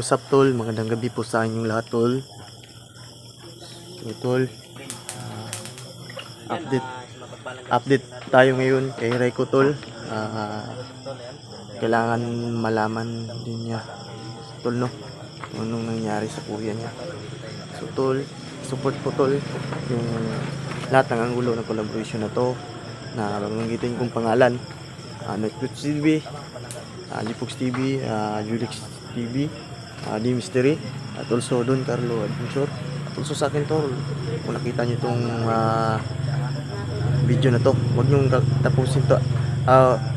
What's up tol, magandang gabi po sa inyong lahat tol. So tol, update tayo ngayon kay Rico tol. Kailangan malaman din niya tol no, anong nangyari sa kuya niya. So tol, support po tol yung lahat ng anggulo ng collaboration na to na banggitin kong pangalan, Netflix TV, Lipox TV, Julix TV, di Mystery, at also Don Carlo Adventure, at also sa akin tol. Kung nakita nyo itong video na to, huwag nyo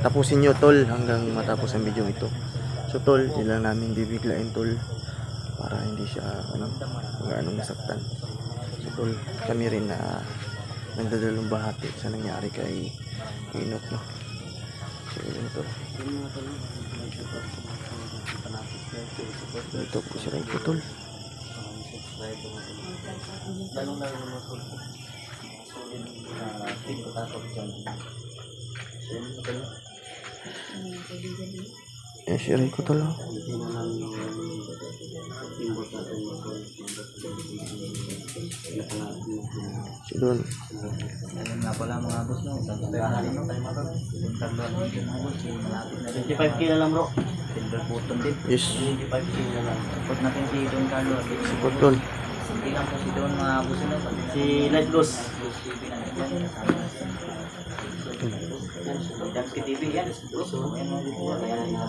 tapusin nyo tol hanggang matapos ang video ito. So tol, yun lang namin bibiglain tol para hindi siya anong masaktan. So tol, kami rin na nagdadalong bahati sa nangyari kay Inok no. So yun tol, ito po si Rico tol. Si Rico tol. Si Don. Ayun nga pala mga boss no, tandahan no tayo mga boss. 25k na lang bro. Silver button din. Yes. 25k na lang. Support natin si Don Carlo. Support tol. Hindi lang po si Don mga boss no. Si Light Ghost. Dansky TV yan.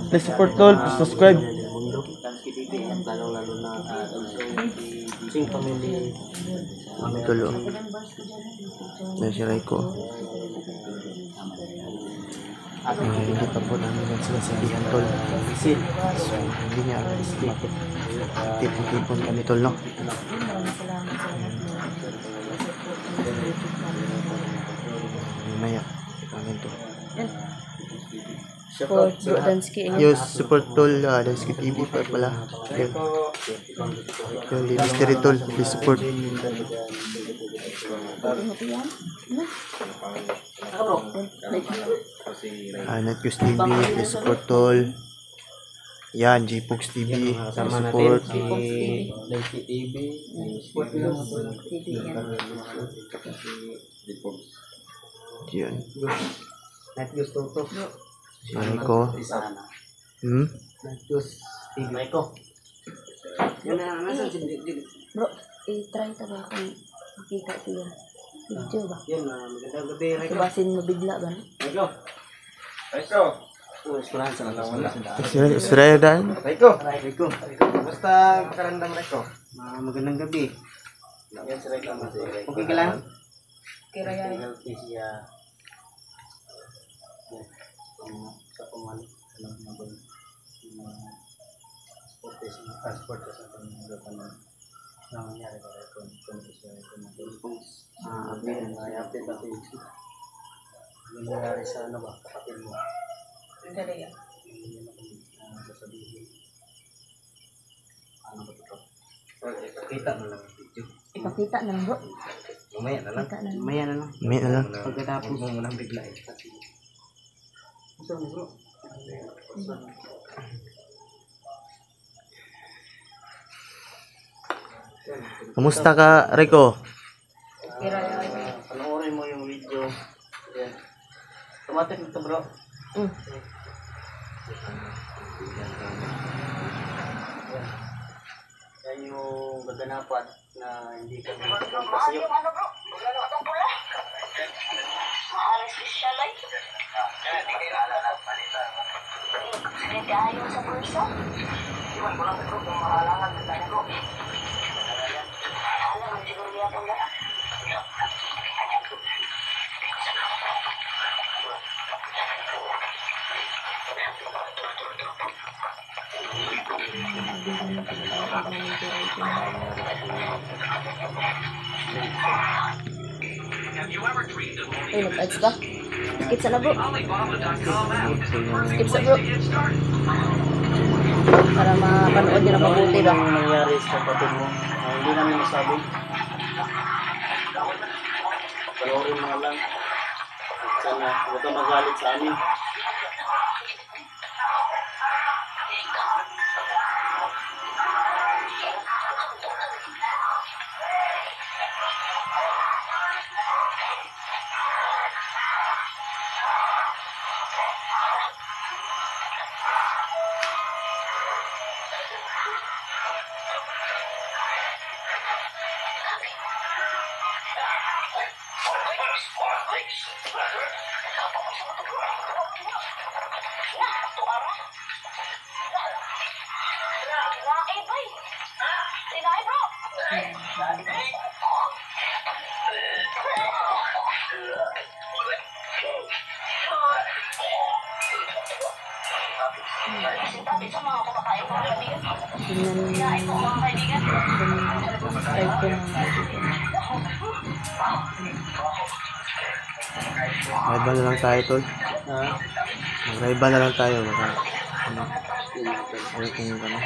Please support tol, please subscribe. Dansky TV yan. Lalo na Sing Family. Tulo. Si Rico. Hindi pa po namin sila sabihan tol. So hindi niya tipon-tipon kami tol no. Maya ipangin to. Support Bro Dansky. Yung support tol, Dansky TV pa pala. Yung di Mystery tol, please support. Netflix TV, please support tol. Yan, Gpox TV, support. Dansky TV. Yan. Netflix Toto. Rico. Netflix TV. Rico. Yan na nasa Bro, i-try ta ba kung makita ko yan. Video ba? yan magandang gabi Rico. Subasin mabigla ba? Rico. Rico. Esperanza na wala. Sredan. Rico. Basta karandam Rico. Magandang gabi. Yan si Rico. Okay ka lang? Kira yan. Siya sa pamalit ng mga transport sa panganggapan na nangyari kung siya update natin yung nangyari sa ano ba kapatid mo Dali yan. sasabihin ano ba ito ipakita na lang ang video Ipakita na lang bro. mamaya na lang May lang. pagkatapos mo munang biglain so bro Kamusta ka, Rico? Kira yan. Panoorin mo yung video. Yan. Tumatik nito bro. Yan yung gaganapan na hindi kami nagkakasayo. Ayaw sa bulsa. Alam, siguro yapon na. Ay, nag-ads ba? Skip sa na bro. Skip sa bro. Para mapanood nyo na mabuti ba? Ano nangyari sa kapatid mo? Hindi namin masabi. Panoorin mo na lang. Sana huwag ka magalit sa amin. Rival na lang tayo, tol. Ha? Mag-rival na lang tayo. Baka, ano, ano kung ano.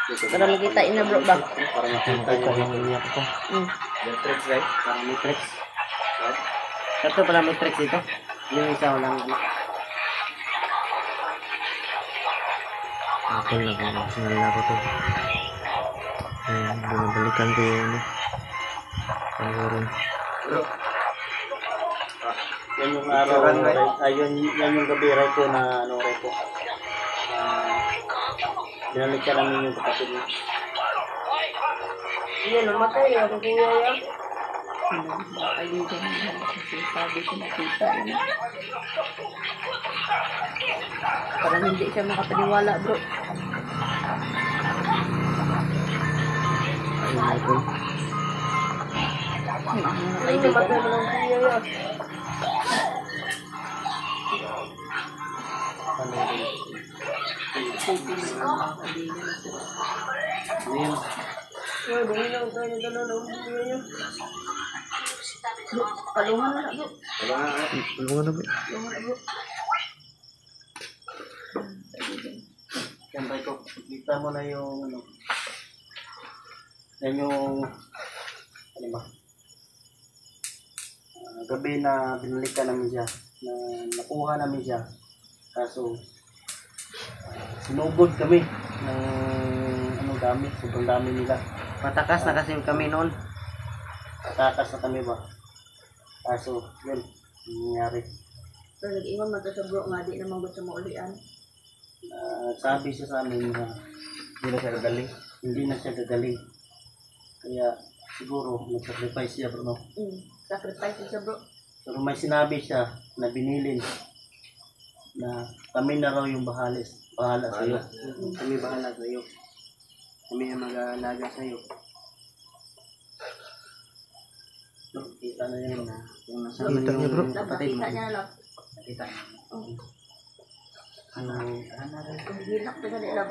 Para makitain na bro ba? Para makita Ito niyo. yung iniyak ko. Yung tricks, right? Parang may tricks. Right? Ito pala may tricks dito. Yung isa walang ano. Tol, nag-sinal na ako, tol. Ayan, binabalikan ko yung ano. Pangurin. Yan yung araw, ayun, yan yung gabi, right ko na ano, right ko. Binalik ka namin yung kapatid mo. Yan, namatay. Ako kuya yan. Nakaligan na kasi sabi ko nakita yun. Parang hindi siya makapaniwala bro. Ayun, tol. Nakaibigan mo ng kuya yan. Ayun. Kalungan na bro. Tulungan na ba? Kalungan na bro. Yan, right ko. Kita mo na yung ano. Yan yung ano ba? Gabi na binalik ka namin siya. Na nakuha namin siya. Kaso sinugod kami ng ano dami, sobrang dami nila. Patakas na kasi kami noon. Patakas na kami ba? Kaso yun, nangyari. Pero nag-iwan man to sa bro nga di naman gusto mo ulian. Sabi siya sa amin na hindi na siya gagaling. Hindi na siya gagaling. Kaya siguro nag-sacrifice siya bro. No? Sacrifice siya bro. Pero may sinabi siya na binilin na kami na raw yung bahala sa iyo. Kami bahala sa iyo. Kami ang mag-aalaga sa iyo. So, kita na yun na yung nasa Kita niya, bro. kapatid mo. Nakita niya lang. Nakita. Oh. Ano rin? Hinak pa sa nilang.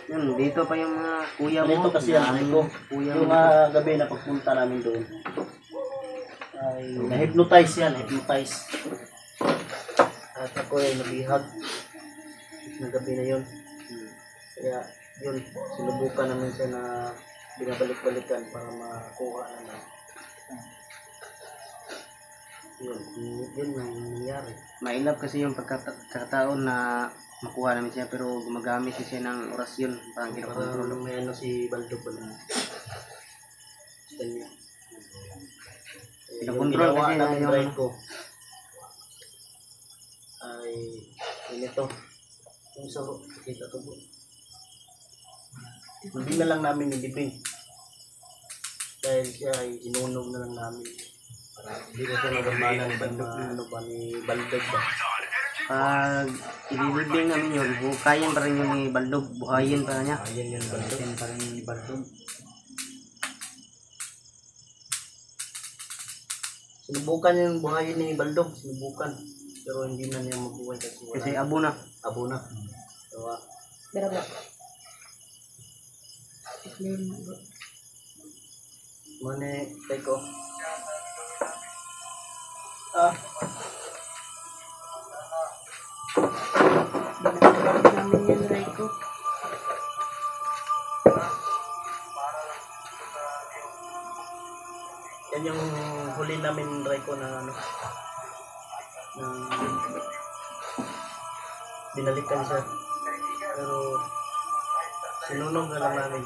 Yun, dito pa yung mga kuya mo. Dito kasi ang ko. Kuya Yung mo. gabi na pagpunta namin doon, ay na-hypnotize yan, hypnotize. At ako ay nabihag na gabi na yun. Kaya yun, sinubukan namin siya na binabalik-balikan para makuha naman. Yun ang nangyari. Mailap kasi yung pagkataon na makuha namin siya pero gumagamit siya ng orasyon parang Para kinakontrol. may ano si Baldo pa na kanya. Pinakontrol kasi na namin yung- drive ko ay yun ito. Yung sa kita to po. Hindi na lang namin nilibing. Dahil siya ay sinunog na lang namin. Hindi na siya magamalan ni Bandog, ano ba, ni Baldog ba? Pag ililibing namin yun, hukayin pa rin yun ni Baldog, buhayin pa niya. Ayan yung Baldog. Buhayin pa rin ni Baldog. Sinubukan yung buhayin ni Baldog, sinubukan. Pero hindi na niya mabuhay kasi wala. Kasi abo na. Abo na. Diba? Pero ba? Explain mo. Mane, teko. Binabalik namin yan, Raiko. Yan yung huli namin, Raiko, na ano. Na binalikan siya. Pero sinunog na lang namin.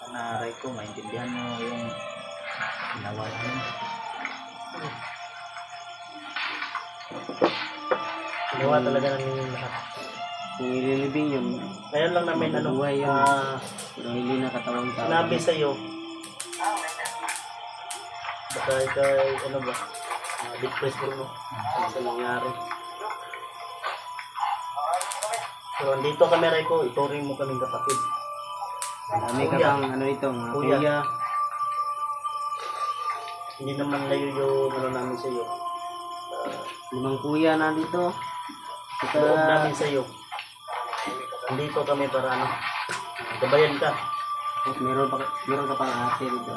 Sana Raiko, maintindihan mo yung ginawa namin. Ginawa talaga namin yung lahat. Kung ililibing yun, Kaya lang namin ano, Mabuhay yan. pero hindi na katawang tao. sinabi sa'yo. Baka ikay, ano ba, depressed ko, no? Sa nangyari. So, andito kami, Raiko, ituring mo kaming kapatid. Dami ka Kuya. bang ano ito, mga Kuya. kuya. Hindi naman layo yung ano namin sa'yo. 5 kuya na dito. Loob namin sa'yo. Andito kami para ano, gabayan ka. Tapos meron ka pang ate dito.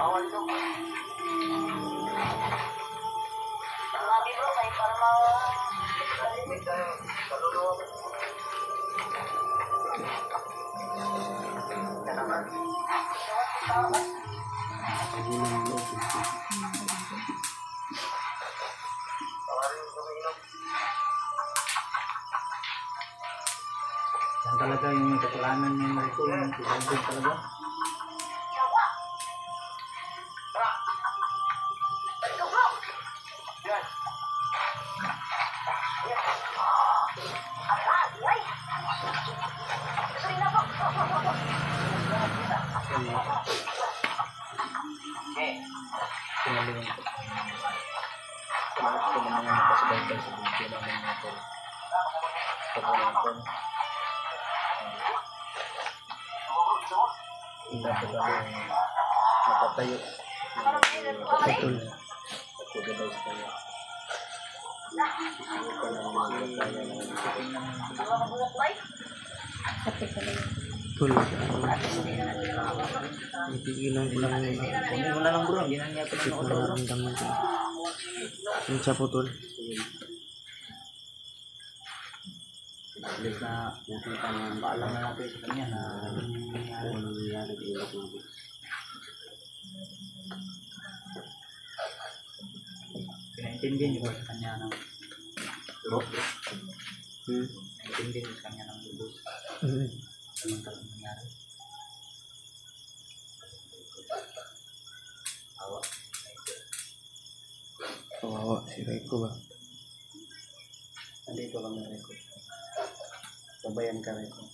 Yan talaga yung kasalanan niya Marco, yung pinagod talaga. Pinalingan ko. Ito naman yung nakasabay sa video namin natin. Pagkakalapan. Hindi pa kami nakatayo. Nakatol. Pagkakalapan sa kanya. Susukan ang mga kaya Sabi ka lang. Tol. Ipigilan ko lang yun. Hindi ko na lang bro, hindi na niya ito Kasi ko nararamdaman ko. Yung siya po tol. At least na nakita niya, paalam na natin sa kanya na kung ano nangyari sa ilot natin. Pinaintindihan niyo ba sa kanya ng lubos? Pinaintindihan niyo sa kanya ng lubos? Anong talagang nangyari? Awa. Kawawa si Raiko ba? Andito kami, Raiko. Gabayan ka, Raiko.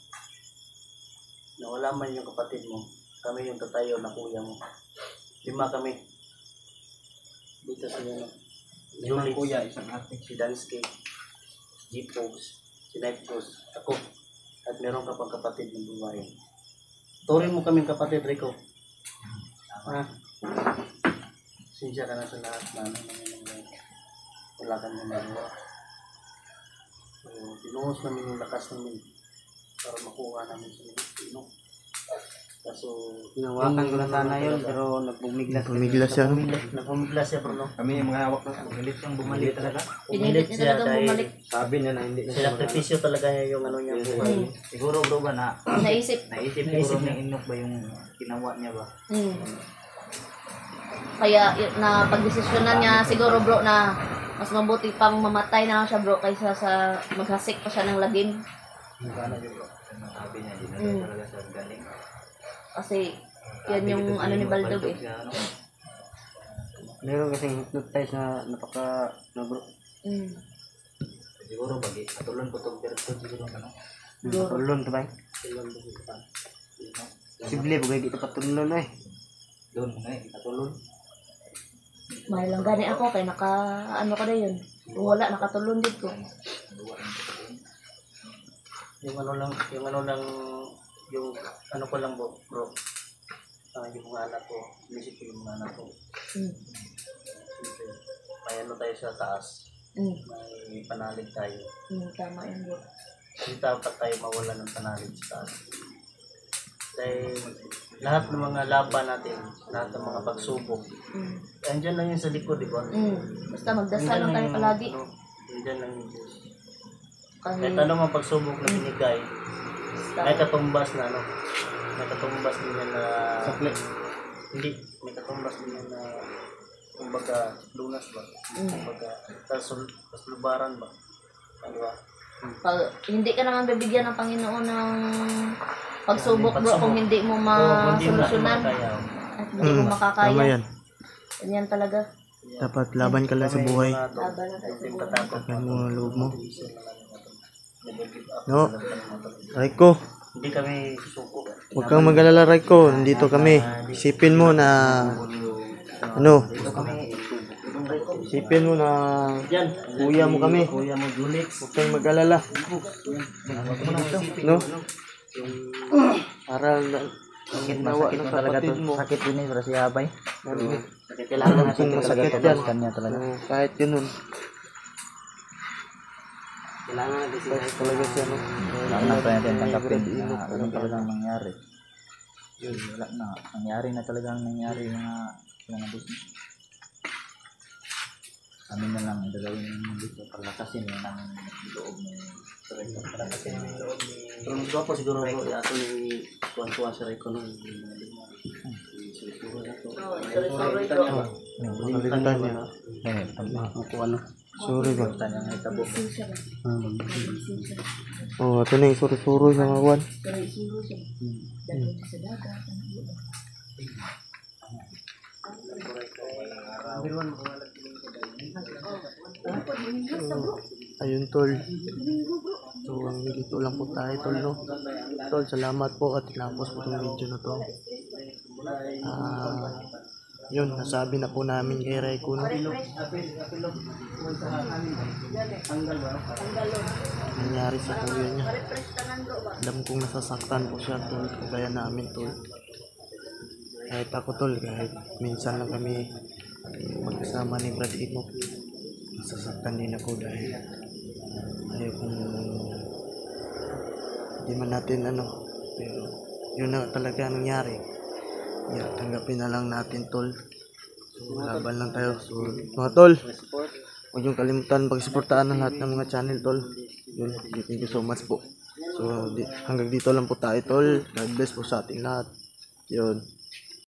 Nawala man yung kapatid mo, kami yung tatayo na kuya mo. 5 kami. Dito sa ano. Limang kuya, isang ate. Si Dansky, si Jeepos, si Nightpost, ako. At meron ka pang kapatid ng buhay. Turing mo kaming kapatid, Rico. Ha? Sinsya ka na sa lahat na ano naman wala kang nagawa. So, pinuhos namin yung lakas namin para makuha namin sa Pilipino. Kaso, Hinawakan ko na sana yun, pero nagpumiglas. Pumiglas siya, no? nagpumiglas siya, bro, no? Kami yung mga hawak na pilit yung bumalik talaga. Pinilit niya talagang bumalik. Sabi niya na hindi na siya Sinakripisyo talaga niya yung ano niya buhay. Siguro bro ba na Naisip. naisip siguro ng Inok ba yung ginawa niya ba? Mm. Kaya na pagdesisyonan niya siguro bro na mas mabuti pang mamatay na lang siya bro kaysa sa maghasik pa siya ng lagim. Ano yun bro? Sabi niya hindi na Mm. talaga siya galing. Kasi yan yung ano ni Baldog eh. Siya, ano? Meron kasing hypnotize na napaka, na bro. Mm. Siguro bagi katulon ko tong person siguro ano. Patulon to ba? Posible, bagay di ka patulon eh. Doon na katulon. May lang gani ako kay naka ano ka na yun. Kung wala nakatulong dito. Yung ano lang, yung ano ko lang, bro. Yung mga anak ko, inisip ko yung mga anak ko. Mm. Siyempre, may ano tayo sa taas, Mm. may panalig tayo. Tama yan bro. Hindi dapat tayo mawala ng panalig sa taas. Dahil lahat ng mga laban natin, lahat ng mga pagsubok, Mm. andyan lang yun sa likod, di ba? Basta magdasal lang tayo palagi. Andyan lang yung Diyos. Kasi Kahit ano mga pagsubok na binigay, may basta, katumbas na ano, may katumbas niya na Sakli. hindi, may katumbas niya na kumbaga lunas ba? Kumbaga kasulubaran ba? Ano ba? pag, hindi ka naman bibigyan ng Panginoon ng pagsubok bro Pagsubok. kung hindi mo Kung hindi mo masolusyonan kaya, at hindi mo Tama makakaya. yan. Ganyan talaga. Dapat laban ka lang sa buhay. Laban na tayo sa buhay. patakot. Tagan mo ang loob mo. No? Raiko, Hindi kami susuko. huwag kang mag-alala, Raiko. Nandito kami. Isipin mo na ano? Isipin mo na Diyan, kuya mo kami. Kuya mo Julix. Huwag kang mag-alala. No? Para ginawa ng kapatid mo. Sakit din eh para si Abay. Kailangan natin masakit yan. Kanya talaga. Oo, kahit ganun. Kailangan natin sila. Kahit talaga siya, no? Wala pa natin tanggapin Brad Enoch, na ano talagang nangyari. Yun, wala na. Nangyari na talagang nangyari yung mga business. Amin na lang gagawin yung dito. Palakasin yung namin loob ng Rico. Palakasin yung loob ni Pero mas gwapo siguro ako. Ato ni tuwan-tuwan sa Rico nung mga lima. Siguro na to. Sorry bro. Nakalimutan niya. Ako ano? Sorry ba? Tanya ng itabo. Gising siya ba? Gising siya. Oh, ito na yung suro-suro sa mga wan. Pero isuro siya. Dahil siya sa dagat. Ayun, tol. So, hanggang dito lang po tayo, tol, no? Tol, salamat po at tinapos po itong video na to. Yun, nasabi na po namin kay Raiko, no? Nangyari sa kuya niya. Alam kong nasasaktan po siya, tol. Kagaya namin, tol. Kahit ako, tol, kahit minsan lang kami magkasama ni Brad Enoch, nasasaktan din ako dahil ayaw kong hindi man natin ano, pero yun na talaga nangyari. Yeah, tanggapin na lang natin, tol. So, laban lang tayo. So, mga tol, huwag niyong kalimutan pag-suportaan ng lahat ng mga channel, tol. Yun, thank you so much po. So, hanggang dito lang po tayo, tol. God bless po sa ating lahat. Yun.